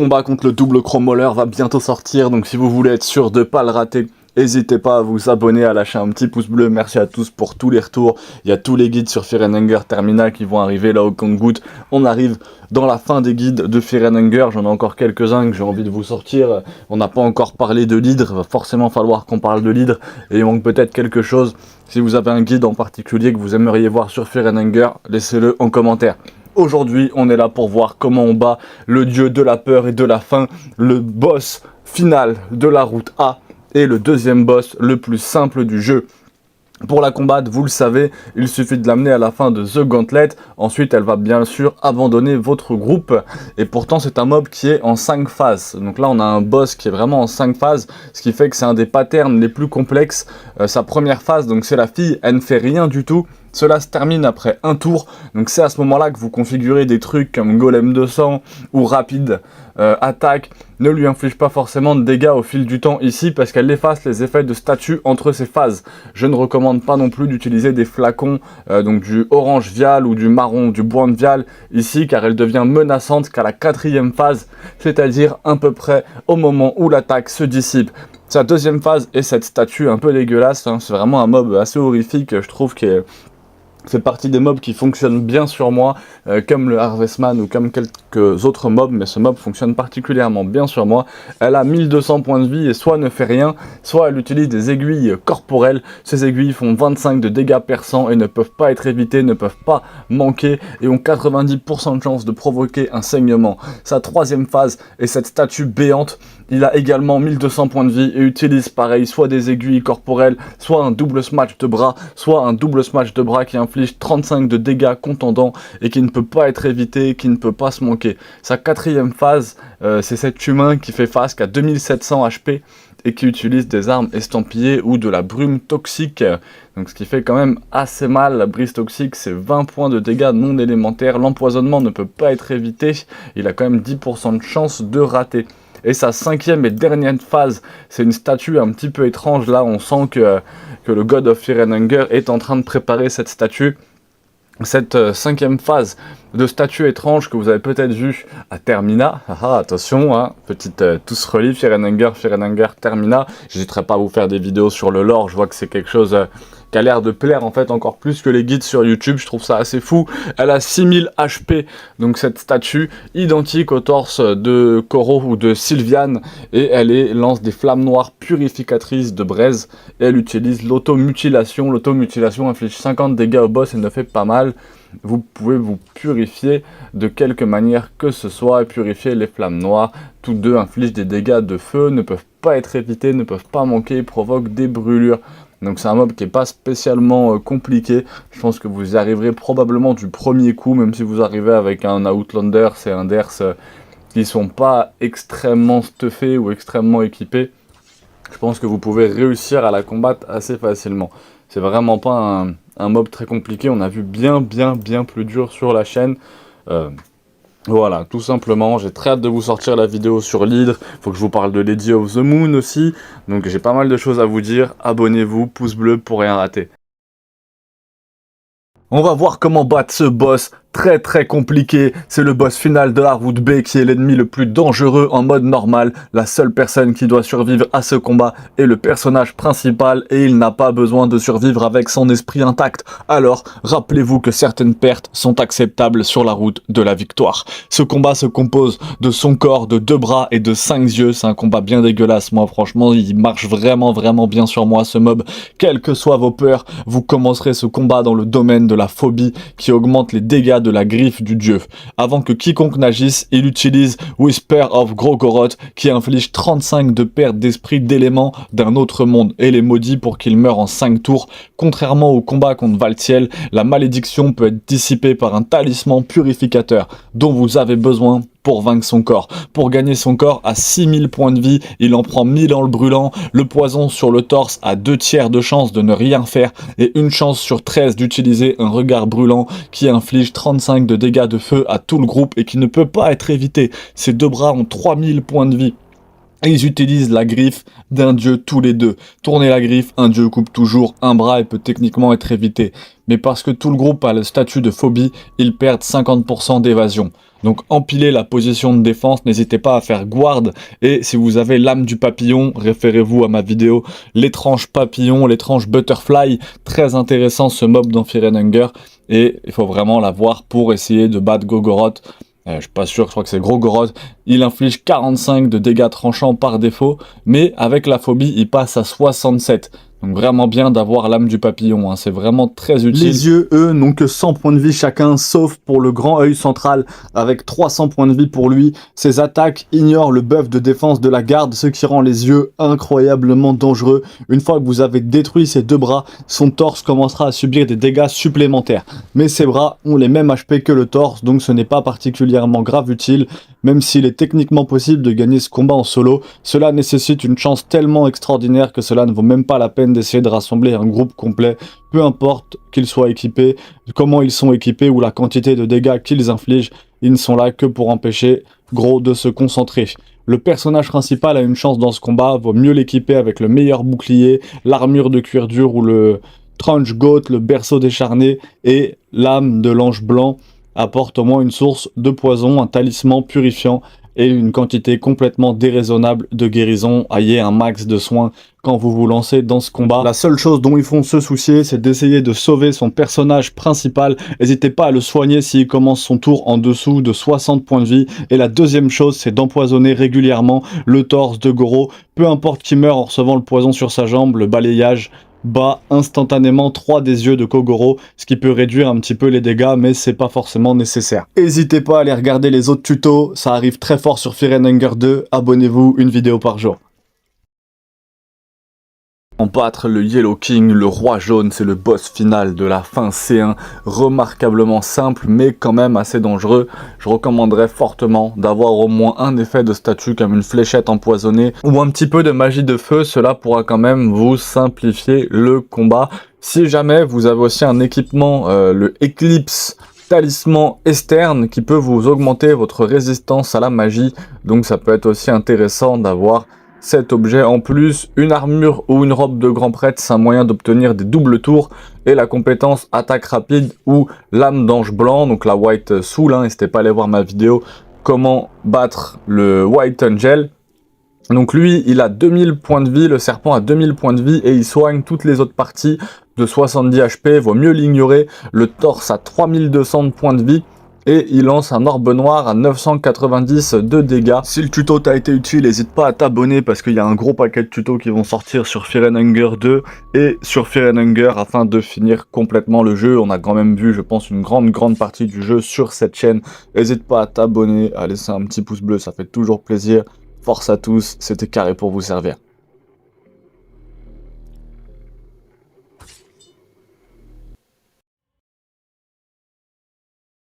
combat contre le double chrome mauler va bientôt sortir, donc si vous voulez être sûr de ne pas le rater, n'hésitez pas à vous abonner, à lâcher un petit pouce bleu. Merci à tous pour tous les retours. Il y a tous les guides sur Fear & Hunger Termina qui vont arriver là au compte-gouttes. On arrive dans la fin des guides de Fear & Hunger. J'en ai encore quelques-uns que j'ai envie de vous sortir. On n'a pas encore parlé de l'hydre. Il va forcément falloir qu'on parle de l'hydre. Et il manque peut-être quelque chose. Si vous avez un guide en particulier que vous aimeriez voir sur Fear & Hunger, laissez-le en commentaire. Aujourd'hui, on est là pour voir comment on bat le dieu de la peur et de la faim, le boss final de la route A. Et le deuxième boss le plus simple du jeu. Pour la combattre, vous le savez, il suffit de l'amener à la fin de The Gauntlet. Ensuite, elle va bien sûr abandonner votre groupe. Et pourtant, c'est un mob qui est en 5 phases. Donc là, on a un boss qui est vraiment en 5 phases. Ce qui fait que c'est un des patterns les plus complexes. Sa première phase, donc c'est la fille, elle ne fait rien du tout. Cela se termine après un tour, donc c'est à ce moment-là que vous configurez des trucs comme Golem de sang ou Rapide Attaque. Ne lui inflige pas forcément de dégâts au fil du temps ici parce qu'elle efface les effets de statut entre ces phases. Je ne recommande pas non plus d'utiliser des flacons, donc du orange vial ou du marron, du bois de vial ici, car elle devient menaçante qu'à la 4e phase, c'est-à-dire à peu près au moment où l'attaque se dissipe. Sa deuxième phase est cette statue un peu dégueulasse, hein. C'est vraiment un mob assez horrifique, je trouve, qui fait partie des mobs qui fonctionnent bien sur moi, comme le Harvestman ou comme quelques autres mobs, mais ce mob fonctionne particulièrement bien sur moi. Elle a 1200 points de vie et soit ne fait rien, soit elle utilise des aiguilles corporelles. Ces aiguilles font 25 de dégâts perçants et ne peuvent pas être évitées, ne peuvent pas manquer et ont 90% de chance de provoquer un saignement. Sa troisième phase est cette statue béante. Il a également 1200 points de vie et utilise pareil, soit des aiguilles corporelles, soit un double smash de bras, soit un double smash de bras qui inflige 35 de dégâts contondants et qui ne peut pas être évité, qui ne peut pas se manquer. Sa 4e phase, c'est cet humain qui fait face qu'à 2700 HP et qui utilise des armes estampillées ou de la brume toxique. Donc ce qui fait quand même assez mal. La brise toxique, c'est 20 points de dégâts non élémentaires. L'empoisonnement ne peut pas être évité. Il a quand même 10% de chance de rater. Et sa 5e et dernière phase, c'est une statue un petit peu étrange. Là, on sent que le God of Fear & Hunger est en train de préparer cette statue. Cette 5e phase de statue étrange que vous avez peut-être vue à Termina. Attention, hein, petite tous relief, Fear & Hunger Termina. J'hésiterai pas à vous faire des vidéos sur le lore. Je vois que c'est quelque chose qui a l'air de plaire en fait encore plus que les guides sur YouTube. Je trouve ça assez fou. Elle a 6000 HP, donc cette statue, identique au torse de Koro ou de Sylviane, et elle lance des flammes noires purificatrices de braise, et elle utilise l'automutilation. L'automutilation inflige 50 dégâts au boss et ne fait pas mal. Vous pouvez vous purifier de quelque manière que ce soit et purifier les flammes noires. Tous deux infligent des dégâts de feu, ne peuvent pas être évités, ne peuvent pas manquer, provoquent des brûlures. Donc c'est un mob qui n'est pas spécialement compliqué. Je pense que vous y arriverez probablement du premier coup, même si vous arrivez avec un Outlander, c'est un Ders qui sont pas extrêmement stuffés ou extrêmement équipés. Je pense que vous pouvez réussir à la combattre assez facilement. C'est vraiment pas un mob très compliqué. On a vu bien plus dur sur la chaîne. Voilà, tout simplement, j'ai très hâte de vous sortir la vidéo sur l'hydre. Faut que je vous parle de Lady of the Moon aussi. Donc j'ai pas mal de choses à vous dire. Abonnez-vous, pouce bleu pour rien rater. On va voir comment battre ce boss très compliqué. C'est le boss final de la route B qui est l'ennemi le plus dangereux en mode normal. La seule personne qui doit survivre à ce combat est le personnage principal et il n'a pas besoin de survivre avec son esprit intact. Alors, rappelez-vous que certaines pertes sont acceptables sur la route de la victoire. Ce combat se compose de son corps, de 2 bras et de 5 yeux. C'est un combat bien dégueulasse. Moi, franchement, il marche vraiment bien sur moi, ce mob. Quelles que soient vos peurs, vous commencerez ce combat dans le domaine de la phobie qui augmente les dégâts de la griffe du dieu. Avant que quiconque n'agisse, il utilise Whisper of Grogoroth qui inflige 35 de perte d'esprit d'éléments d'un autre monde et les maudit pour qu'ils meurent en 5 tours. Contrairement au combat contre Valtiel, la malédiction peut être dissipée par un talisman purificateur dont vous avez besoin pour vaincre son corps. Pour gagner son corps à 6000 points de vie, il en prend 1000 en le brûlant. Le poison sur le torse a 2/3 de chance de ne rien faire et une chance sur 13 d'utiliser un regard brûlant qui inflige 35 de dégâts de feu à tout le groupe et qui ne peut pas être évité. Ses 2 bras ont 3000 points de vie. Et ils utilisent la griffe d'un dieu tous les deux. Tournez la griffe, un dieu coupe toujours un bras et peut techniquement être évité. Mais parce que tout le groupe a le statut de phobie, ils perdent 50% d'évasion. Donc empilez la position de défense, n'hésitez pas à faire guard. Et si vous avez l'âme du papillon, référez-vous à ma vidéo l'étrange papillon, l'étrange butterfly. Très intéressant ce mob dans Fear and Hunger. Et il faut vraiment l'avoir pour essayer de battre Gogoroth. Je suis pas sûr, je crois que c'est Grogoroth. Il inflige 45 de dégâts tranchants par défaut, mais avec la phobie, il passe à 67. Donc vraiment bien d'avoir l'âme du papillon, hein. C'est vraiment très utile. Les yeux, eux, n'ont que 100 points de vie chacun, sauf pour le grand œil central, avec 300 points de vie pour lui. Ses attaques ignorent le buff de défense de la garde, ce qui rend les yeux incroyablement dangereux. Une fois que vous avez détruit ses deux bras, son torse commencera à subir des dégâts supplémentaires. Mais ses bras ont les mêmes HP que le torse, donc ce n'est pas particulièrement grave utile. Même s'il est techniquement possible de gagner ce combat en solo, cela nécessite une chance tellement extraordinaire que cela ne vaut même pas la peine d'essayer de rassembler un groupe complet, peu importe qu'ils soient équipés, comment ils sont équipés ou la quantité de dégâts qu'ils infligent, ils ne sont là que pour empêcher Gros de se concentrer. Le personnage principal a une chance dans ce combat, vaut mieux l'équiper avec le meilleur bouclier, l'armure de cuir dur ou le Trunch Goat, le berceau décharné et l'âme de l'ange blanc apporte au moins une source de poison, un talisman purifiant et une quantité complètement déraisonnable de guérison. Ayez un max de soins quand vous vous lancez dans ce combat. La seule chose dont il faut se soucier, c'est d'essayer de sauver son personnage principal. N'hésitez pas à le soigner s'il commence son tour en dessous de 60 points de vie. Et la deuxième chose, c'est d'empoisonner régulièrement le torse de Goro. Peu importe qui meurt en recevant le poison sur sa jambe, le balayage bat instantanément 3 des yeux de Kogoro, ce qui peut réduire un petit peu les dégâts, mais c'est pas forcément nécessaire. N'hésitez pas à aller regarder les autres tutos, ça arrive très fort sur Fear and Hunger 2, abonnez-vous, une vidéo par jour. Battre le Yellow King, le roi jaune, c'est le boss final de la fin C1, remarquablement simple mais quand même assez dangereux. Je recommanderais fortement d'avoir au moins un effet de statut comme une fléchette empoisonnée ou un petit peu de magie de feu, cela pourra quand même vous simplifier le combat. Si jamais vous avez aussi un équipement, le Eclipse talisman externe qui peut vous augmenter votre résistance à la magie, donc ça peut être aussi intéressant d'avoir cet objet en plus. Une armure ou une robe de grand prêtre, c'est un moyen d'obtenir des doubles tours, et la compétence attaque rapide ou lame d'ange blanc, donc la White Soul, n'hésitez pas à aller voir ma vidéo comment battre le White Angel. Donc lui, il a 2000 points de vie, le serpent a 2000 points de vie et il soigne toutes les autres parties de 70 HP, vaut mieux l'ignorer. Le torse a 3200 points de vie. Et il lance un orbe noir à 990 de dégâts. Si le tuto t'a été utile, n'hésite pas à t'abonner parce qu'il y a un gros paquet de tutos qui vont sortir sur Fear and Hunger 2 et sur Fear and Hunger afin de finir complètement le jeu. On a quand même vu, je pense, une grande partie du jeu sur cette chaîne. N'hésite pas à t'abonner, à laisser un petit pouce bleu, ça fait toujours plaisir. Force à tous, c'était Carré pour vous servir.